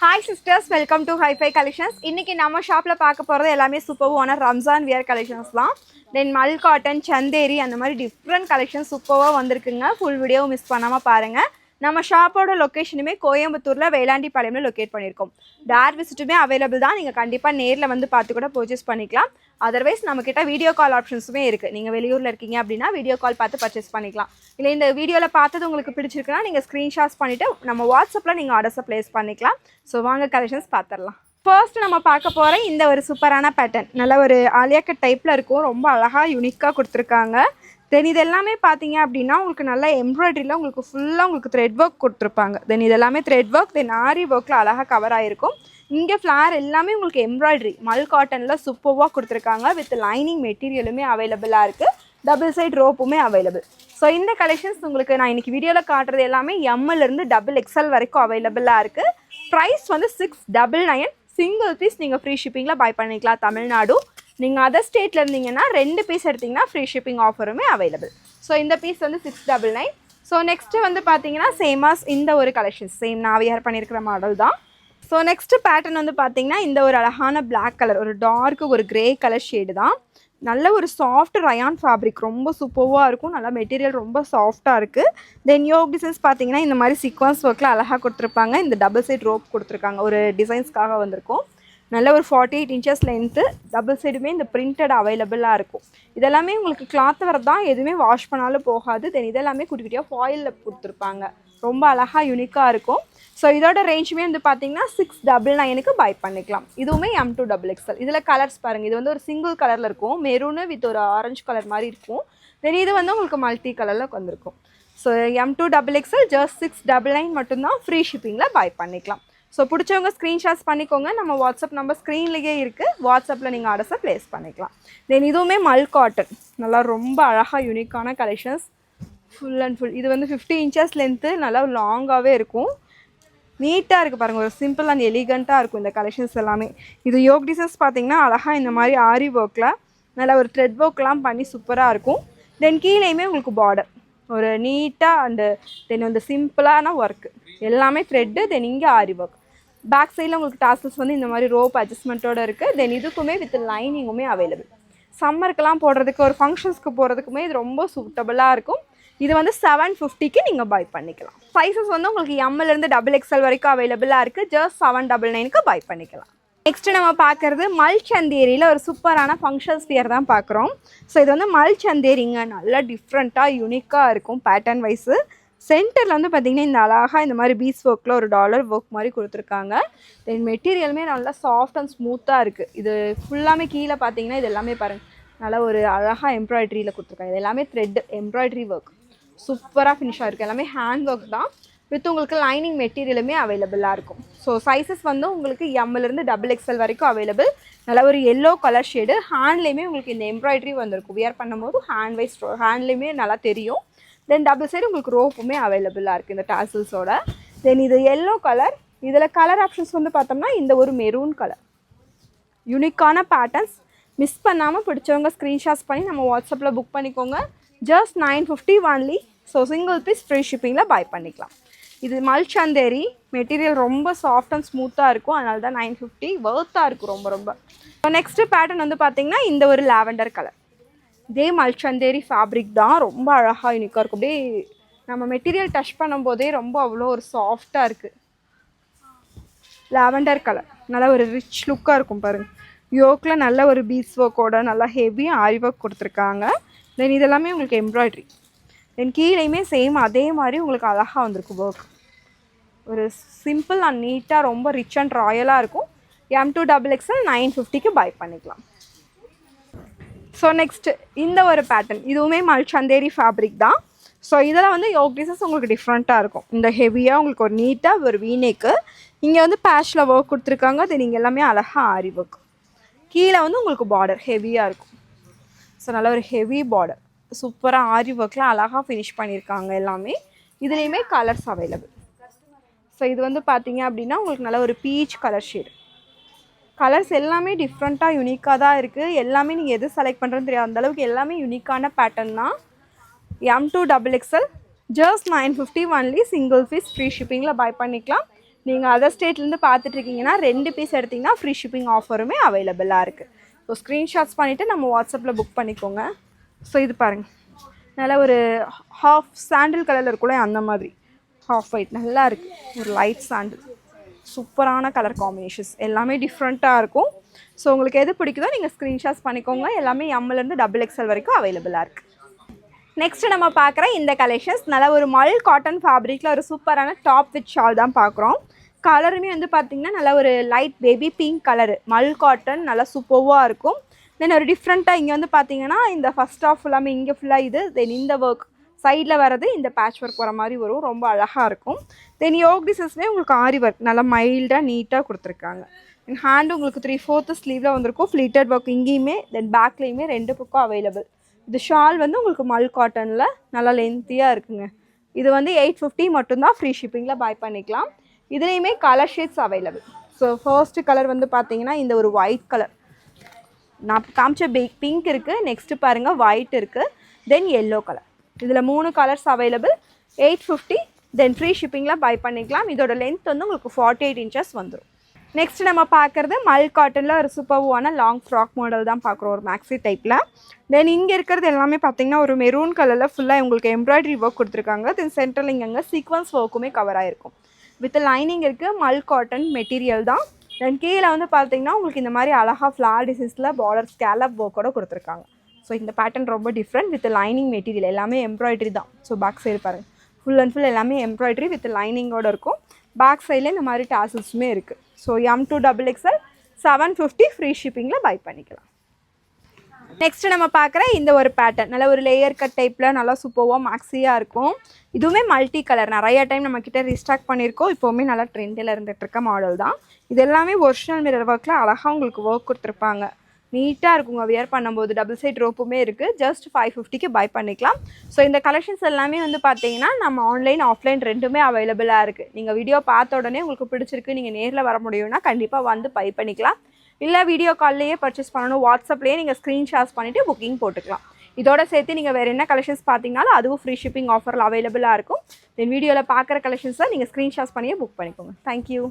Hi sisters, welcome to Hi-Fi Collections. இன்னைக்கு நம்ம ஷாப்ல பார்க்க போறது எல்லாமே சூப்பர்வான ரம்ஜான் வியர் கலெக்ஷன்ஸ் தான். தென் மல் காட்டன், சந்தேரி அந்த மாதிரி டிஃப்ரெண்ட் கலெக்ஷன்ஸ் சூப்பர்வா வந்திருக்குங்க. ஃபுல் வீடியோ மிஸ் பண்ணாம பாருங்க. நம்ம ஷாப்போட லொகேஷனுமே கோயம்புத்தூர்ல வேளாண்டிப்பாளையம்ல லொகேட் பண்ணியிருக்கோம். டேர் விசிட்டுமே அவைலபிள் தான். நீங்க கண்டிப்பா நேர்ல வந்து பார்த்து கூட பர்ச்சேஸ் பண்ணிக்கலாம். அதர்வைஸ் நம்மக்கிட்ட வீடியோ கால் ஆப்ஷன்ஸுமே இருக்குது. நீங்கள் வெளியூரில் இருக்கீங்க அப்படின்னா வீடியோ கால் பார்த்து பர்ச்சேஸ் பண்ணிக்கலாம். இல்லை இந்த வீடியோவில் பார்த்தது உங்களுக்கு பிடிச்சிருக்குன்னா நீங்கள் ஸ்க்ரீன்ஷாட்ஸ் பண்ணிவிட்டு நம்ம வாட்ஸ்அப்பில் நீங்கள் ஆர்டர்ஸை ப்ளேஸ் பண்ணிக்கலாம். ஸோ வாங்க கலெக்ஷன்ஸ் பார்த்துடலாம். ஃபர்ஸ்ட் நம்ம பார்க்க போகிற இந்த ஒரு சூப்பரான பேட்டர்ன் நல்ல ஒரு ஆலியா கட் டைப்பில் இருக்கும். ரொம்ப அழகாக யூனிக்காக கொடுத்துருக்காங்க. தென் இது எல்லாமே பார்த்தீங்க அப்படின்னா உங்களுக்கு நல்ல எம்ப்ராய்டரியில் உங்களுக்கு ஃபுல்லாக உங்களுக்கு த்ரெட் ஒர்க் கொடுத்துருப்பாங்க. தென் இது எல்லாமே த்ரெட் ஒர்க், தென் ஆரி ஒர்க்கில் அழகாக கவர் ஆகிருக்கும். இங்கே ஃப்ளார் எல்லாமே உங்களுக்கு எம்ப்ராய்டரி மல் காட்டனில் சூப்பர்வாக கொடுத்துருக்காங்க. வித் லைனிங் மெட்டீரியலுமே அவைலபிளாக இருக்குது. டபுள் சைட் ரோப்புமே அவைலபிள். ஸோ இந்த கலெக்ஷன்ஸ் உங்களுக்கு நான் இன்றைக்கி வீடியோவில் காட்டுறது எல்லாமே எம்எல்லேருந்து XXL வரைக்கும் அவைலபிளாக இருக்குது. ப்ரைஸ் வந்து 699. சிங்கிள் பீஸ் நீங்கள் ஃப்ரீ ஷிப்பிங்கில் பை பண்ணிக்கலாம் தமிழ்நாடு. நீங்கள் அதர் ஸ்டேட்டில் இருந்தீங்கன்னா 2 பீஸ் எடுத்திங்கன்னா ஃப்ரீ ஷிப்பிங் ஆஃபருமே அவைலபிள். ஸோ இந்த பீஸ் வந்து 699. ஸோ நெக்ஸ்ட்டு வந்து பார்த்தீங்கன்னா சேமாஸ் இந்த ஒரு கலெக்ஷன்ஸ் சேம் நான் வியர் பண்ணியிருக்கிற மாடல் தான். ஸோ நெக்ஸ்ட்டு பேட்டர்ன் வந்து பார்த்தீங்கன்னா இந்த ஒரு அழகான பிளாக் கலர், ஒரு டார்க்கு ஒரு கிரே கலர் ஷேடு தான். நல்ல ஒரு சாஃப்ட் ரயான் ஃபேப்ரிக், ரொம்ப சூப்பர்வாக இருக்கும். நல்லா மெட்டீரியல் ரொம்ப சாஃப்டாக இருக்குது. தென் யோக் டிசைன்ஸ் பார்த்தீங்கன்னா இந்த மாதிரி சீக்வன்ஸ் ஒர்க்கில் அழகாக கொடுத்துருப்பாங்க. இந்த டபுள் சைட் ரோப் கொடுத்துருக்காங்க. ஒரு டிசைன்ஸ்க்காக வந்திருக்கும். நல்ல ஒரு 48 இன்ச்சஸ் லென்த்து, டபுள் சைடுமே இந்த பிரிண்டட் அவைலபிளாக இருக்கும். இதெல்லாமே உங்களுக்கு கிளாத் வர தான், எதுவுமே வாஷ் பண்ணாலும் போகாது. தென் இதெல்லாமே குட்டி குட்டியாக ஃபாயிலில் கொடுத்துருப்பாங்க. ரொம்ப அழகாக யூனிக்காக இருக்கும். ஸோ இதோட ரேஞ்சுமே வந்து பார்த்தீங்கன்னா 699க்கு பை பண்ணிக்கலாம். இதுவுமே M2 XXL. இதில் கலர்ஸ் பாருங்கள். இது வந்து ஒரு சிங்கிள் கலரில் இருக்கும், மெரூனு வித் ஒரு ஆரஞ்சு கலர் மாதிரி இருக்கும். தென் இது வந்து உங்களுக்கு மல்டி கலரில் வந்திருக்கும். ஸோ M2 XXL ஜஸ்ட் 699 மட்டும்தான். ஃப்ரீ ஷிப்பிங்கில் பை பண்ணிக்கலாம். ஸோ பிடிச்சவங்க ஸ்க்ரீன்ஷாட்ஸ் பண்ணிக்கோங்க. நம்ம வாட்ஸ்அப் நம்பர் ஸ்க்ரீன்லேயே இருக்குது. வாட்ஸ்அப்பில் நீங்கள் ஆர்டர்ஸை ப்ளேஸ் பண்ணிக்கலாம். தென் இதுவுமே மல் காட்டன், நல்லா ரொம்ப அழகாக யூனிக்கான கலெக்ஷன்ஸ். ஃபுல் அண்ட் ஃபுல் இது வந்து 50 இன்ச்சஸ் லென்த்து, நல்லா லாங்காகவே இருக்கும். நீட்டாக இருக்குது பாருங்கள். ஒரு சிம்பிள் அண்ட் எலிகண்ட்டாக இருக்கும் இந்த கலெக்ஷன்ஸ் எல்லாமே. இது யோக் டிசைன்ஸ் பார்த்தீங்கன்னா அழகாக இந்த மாதிரி ஆரி ஒர்க்கில் நல்லா ஒரு த்ரெட் ஒர்க்லாம் பண்ணி சூப்பராக இருக்கும். தென் கீழேயுமே உங்களுக்கு பார்டர் ஒரு நீட்டாக அண்டு தென் வந்து சிம்பிளான ஒர்க்கு எல்லாமே த்ரெட்டு. தென் இங்கே ஆரி ஒர்க். பேக் சைடில் உங்களுக்கு டாசல்ஸ் வந்து இந்த மாதிரி ரோப் அட்ஜஸ்ட்மெண்ட்டோடு இருக்குது. தென் இதுக்குமே வித் லைனிங்குமே அவைலபிள். சம்மருக்கெல்லாம் போடுறதுக்கு, ஒரு ஃபங்க்ஷன்ஸ்க்கு போகிறதுக்குமே இது ரொம்ப சூட்டபுளாக இருக்கும். இது வந்து 750க்கு நீங்கள் பை பண்ணிக்கலாம். சைஸஸ் வந்து உங்களுக்கு எம்எல்லேருந்து XXL வரைக்கும் அவைலபிளாக இருக்குது. ஜஸ்ட் 799க்கு பை பண்ணிக்கலாம். நெக்ஸ்ட்டு நம்ம பார்க்குறது மல் சந்தேரியில் ஒரு சூப்பரான ஃபங்க்ஷன்ஸ் வியர் தான் பார்க்குறோம். ஸோ இது வந்து மல் சந்தேரிங்க, நல்லா டிஃப்ரெண்ட்டாக யூனிக்காக இருக்கும் பேட்டர்ன் வைஸு. சென்டரில் வந்து பார்த்திங்கன்னா இந்த அழகாக இந்த மாதிரி பீஸ் ஒர்க்கில் ஒரு டாலர் ஒர்க் மாதிரி கொடுத்துருக்காங்க. தென் மெட்டீரியலுமே நல்லா சாஃப்ட் அண்ட் ஸ்மூத்தாக இருக்குது. இது ஃபுல்லாமே கீழே பார்த்தீங்கன்னா இது எல்லாமே பாருங்கள் நல்லா ஒரு அழகாக எம்ப்ராய்டரியில் கொடுத்துருக்காங்க. இது எல்லாமே த்ரெட் எம்ப்ராய்டரி ஒர்க் சூப்பராக ஃபினிஷாக இருக்குது. எல்லாமே ஹேண்ட் ஒர்க் தான். வித் உங்களுக்கு லைனிங் மெட்டீரியலுமே அவைலபிளாக இருக்கும். ஸோ சைஸஸ் வந்து உங்களுக்கு எம்எல்லேருந்து XXL வரைக்கும் அவைலபிள். நல்லா ஒரு எல்லோ கலர் ஷேடு. ஹேண்ட்லேயுமே உங்களுக்கு இந்த எம்ப்ராய்டரி வந்திருக்கும். வியர் பண்ணும்போது ஹேண்ட் வைஸ் ஹேண்ட்லேயுமே நல்லா தெரியும். தென் டபுள் சைடு உங்களுக்கு ரோப்புமே அவைலபிளாக இருக்குது இந்த டாசல்ஸோட. தென் இது எல்லோ கலர். இதில் கலர் ஆப்ஷன்ஸ் வந்து பார்த்தோம்னா இந்த ஒரு மெரூன் கலர். யூனிக்கான பேட்டர்ன்ஸ். மிஸ் பண்ணாமல் பிடிச்சவங்க ஸ்க்ரீன்ஷாட்ஸ் பண்ணி நம்ம வாட்ஸ்அப்பில் புக் பண்ணிக்கோங்க. Just 950 only. So single piece free ஷிப்பிங்கில் பை பண்ணிக்கலாம். இது மல் சந்தேரி மெட்டீரியல் ரொம்ப சாஃப்ட் அண்ட் ஸ்மூத்தாக இருக்கும். அதனால தான் 950 வர்த்தாக இருக்கும் ரொம்ப ரொம்ப. ஸோ நெக்ஸ்ட்டு பேட்டர்ன் வந்து பார்த்திங்கன்னா இந்த ஒரு லாவெண்டர் கலர். இதே மல் சந்தேரி ஃபேப்ரிக் தான். ரொம்ப அழகாக யூனிக்காக இருக்கும். அப்படியே நம்ம மெட்டீரியல் டச் பண்ணும்போதே ரொம்ப அவ்வளோ ஒரு சாஃப்டாக இருக்குது. லாவெண்டர் கலர் நல்லா ஒரு ரிச் லுக்காக இருக்கும் பாருங்கள். யோக்கில் நல்ல ஒரு பீட்ஸ் ஒர்க்கோட நல்லா ஹெவியாக ஆரி ஒர்க் கொடுத்துருக்காங்க. தென் இதெல்லாமே உங்களுக்கு எம்ப்ராய்டரி. தென் கீழேயுமே சேம் அதே மாதிரி உங்களுக்கு அழகாக வந்திருக்கும் ஒர்க். ஒரு சிம்பிள் அண்ட் நீட்டாக ரொம்ப ரிச் அண்ட் ராயலாக இருக்கும். M2 XXL 950க்கு பை பண்ணிக்கலாம். ஸோ நெக்ஸ்ட்டு இந்த ஒரு பேட்டர்ன் இதுவுமே மல் சந்தேரி ஃபேப்ரிக் தான். ஸோ இதில் வந்து யோக் டிசைன்ஸ் உங்களுக்கு டிஃப்ரெண்ட்டாக இருக்கும். இந்த ஹெவியாக உங்களுக்கு ஒரு நீட்டாக ஒரு வீனேக்கு இங்கே வந்து பேஷில் ஒர்க் கொடுத்துருக்காங்க. தென் இங்கே எல்லாமே அழகாக ஆரி ஒர்க். கீழே வந்து உங்களுக்கு பார்டர் ஹெவியாக இருக்கும். ஸோ நல்ல ஒரு ஹெவி பார்டர் சூப்பராக ஆரி ஒர்க்கில் அழகாக ஃபினிஷ் பண்ணியிருக்காங்க எல்லாமே. இதுலேயுமே கலர்ஸ் அவைலபிள். ஸோ இது வந்து பார்த்தீங்க அப்படின்னா உங்களுக்கு நல்ல ஒரு பீச் கலர் ஷேடு. கலர்ஸ் எல்லாமே டிஃப்ரெண்ட்டாக யூனிக்காக தான் இருக்குது. எல்லாமே நீங்கள் எது செலக்ட் பண்ணுறதுன்னு தெரியாது அந்தளவுக்கு எல்லாமே யூனிக்கான பேட்டர்ன் தான். M2 XXL just 950 only. Single piece free ஷிப்பிங்கில் பை பண்ணிக்கலாம். நீங்கள் அதர் ஸ்டேட்லேருந்து பார்த்துட்ருக்கீங்கன்னா 2 பீஸ் எடுத்திங்கன்னா ஃப்ரீ ஷிப்பிங் ஆஃபருமே அவைலபிளாக இருக்குது. ஸோ ஸ்க்ரீன்ஷாட்ஸ் பண்ணிவிட்டு நம்ம வாட்ஸ்அப்பில் புக் பண்ணிக்கோங்க. ஸோ இது பாருங்கள், நல்லா ஒரு ஹாஃப் சாண்டில் கலரில் இருக்கும்ல அந்த மாதிரி ஹாஃப் ஒயிட் நல்லா இருக்குது. ஒரு லைட் சாண்டில் சூப்பரான கலர் காம்பினேஷன்ஸ் எல்லாமே டிஃப்ரெண்ட்டாக இருக்கும். ஸோ உங்களுக்கு எது பிடிக்குதோ நீங்கள் ஸ்க்ரீன்ஷாட்ஸ் பண்ணிக்கோங்க. எல்லாமே எம்லேருந்து XXL வரைக்கும் அவைலபிளாக இருக்குது. நெக்ஸ்ட்டு நம்ம பார்க்குற இந்த கலெக்ஷன்ஸ் நல்லா ஒரு மல் காட்டன் ஃபேப்ரிக்கில் ஒரு சூப்பரான டாப் வித் ஷால் தான் பார்க்குறோம். கலருமே வந்து பார்த்திங்கன்னா நல்லா ஒரு லைட் பேபி பிங்க் கலரு, மல் காட்டன் நல்லா சூப்பராக இருக்கும். தென் ஒரு டிஃப்ரெண்ட்டாக இங்கே வந்து பார்த்திங்கன்னா இந்த ஃபஸ்ட் ஆஃப் ஃபுல்லாமே இங்கே ஃபுல்லாக இது, தென் இந்த ஒர்க் சைடில் வரது இந்த பேட்ச் ஒர்க் வர மாதிரி வரும், ரொம்ப அழகாக இருக்கும். தென் யோக் டிசைன்ஸுமே உங்களுக்கு ஆரி ஒர்க் நல்லா மைல்டாக நீட்டாக கொடுத்துருக்காங்க. தென் ஹேண்டு உங்களுக்கு 3/4 ஸ்லீவில் வந்திருக்கும், ஃப்ளீட்டட் ஒர்க் இங்கேயுமே தென் பேக்லேயுமே 2 பக்கம் அவைலபிள். இது ஷால் வந்து உங்களுக்கு மல் காட்டனில் நல்லா லென்த்தியாக இருக்குங்க. இது வந்து 850 மட்டும்தான், ஃப்ரீ ஷிப்பிங்கில் பை பண்ணிக்கலாம். இதுலேயுமே colour shades available. So first colour வந்து பார்த்தீங்கன்னா இந்த ஒரு ஒயிட் கலர், நான் காமிச்ச பிங்க் இருக்குது, நெக்ஸ்ட்டு பாருங்கள் ஒயிட் இருக்குது, தென் எல்லோ கலர். இதில் 3 கலர்ஸ் அவைலபிள், 850, தென் ஃப்ரீ ஷிப்பிங்கில் பை பண்ணிக்கலாம். இதோட லென்த் வந்து உங்களுக்கு 48 இன்ச்சஸ் வந்துடும். நெக்ஸ்ட் நம்ம பார்க்குறது மல் காட்டனில் ஒரு சூப்பர்வான லாங் ஃப்ராக் மாடல் தான் பார்க்குறோம், ஒரு மேக்ஸி டைப்பில். தென் இங்கே இருக்கிறது எல்லாமே பார்த்திங்கன்னா ஒரு மெரூன் கலரில் ஃபுல்லாக உங்களுக்கு எம்ப்ராய்டரி ஒர்க் கொடுத்துருக்காங்க. தென் சென்ட்ரல் இங்கே சீக்வன்ஸ் ஒர்க்குமே கவர் ஆகிருக்கும். வித் லைனிங் இருக்குது, மல் காட்டன் மெட்டீரியல் தான். தென் கீழே வந்து பார்த்திங்கன்னா உங்களுக்கு இந்த மாதிரி அழகாக ஃப்ளார் டிசைன்ஸில் பார்டர் ஸ்கேலப் ஒர்க்கோட கொடுத்துருக்காங்க. ஸோ இந்த பேட்டர்ன் ரொம்ப டிஃப்ரெண்ட், வித் லைனிங் மெட்டீரியல் எல்லாமே எம்ப்ராய்டரி தான். ஸோ பேக் சைடு பாருங்கள், ஃபுல் அண்ட் ஃபுல் எல்லாமே எம்ப்ராய்டரி வித் லைனிங்கோடு இருக்கும். பேக் சைடில் இந்த மாதிரி டாசல்ஸுமே இருக்குது. ஸோ M2XXL 750 ஃப்ரீ ஷிப்பிங்கில் பை பண்ணிக்கலாம். நெக்ஸ்ட்டு நம்ம பார்க்குற இந்த ஒரு பேட்டர்ன் நல்ல ஒரு லேயர் கட் டைப்பில் நல்லா சூப்பராக மேக்ஸியாக இருக்கும். இதுவுமே மல்டி கலர், நிறையா டைம் நம்மக்கிட்ட ரீஸ்டாக் பண்ணியிருக்கோம். இப்போவுமே நல்லா ட்ரெண்டில் இருந்துகிட்ருக்க மாடல் தான். இது எல்லாமே ஒரிஜினல் மிரர் ஒர்க்கில் அழகாக உங்களுக்கு ஒர்க் கொடுத்துருப்பாங்க, நீட்டாக இருக்குங்க. வியர் பண்ணும்போது டபுள் சைட் ரோப்புமே இருக்குது. ஜஸ்ட் 550க்கு பை பண்ணிக்கலாம். ஸோ இந்த கலெக்ஷன்ஸ் எல்லாமே வந்து பார்த்தீங்கன்னா நம்ம ஆன்லைன் ஆஃப்லைன் ரெண்டுமே அவைலபிளாக இருக்குது. நீங்கள் வீடியோ பார்த்த உடனே உங்களுக்கு பிடிச்சிருக்கு, நீங்கள் நேரில் வர முடியும்னா கண்டிப்பாக வந்து பை பண்ணிக்கலாம். இல்லை வீடியோ கால்லையே பர்ச்சேஸ் பண்ணணும், வாட்ஸ்அப்லேயே நீங்கள் ஸ்க்ரீன்ஷாட்ஸ் பண்ணிவிட்டு புக்கிங் போட்டுக்கலாம். இதோட சேர்த்து நீங்கள் வேறு என்ன கலெக்ஷன்ஸ் பார்த்தீங்கனாலும் அதுவும் ஃப்ரீ ஷிப்பிங் ஆஃபரில் அவைலபிளாக இருக்கும். தென் வீடியோவில் பார்க்குற கலெக்ஷன்ஸை நீங்கள் ஸ்க்ரீன்ஷாட்ஸ் பண்ணியே புக் பண்ணிக்கோங்க. தேங்க்யூ.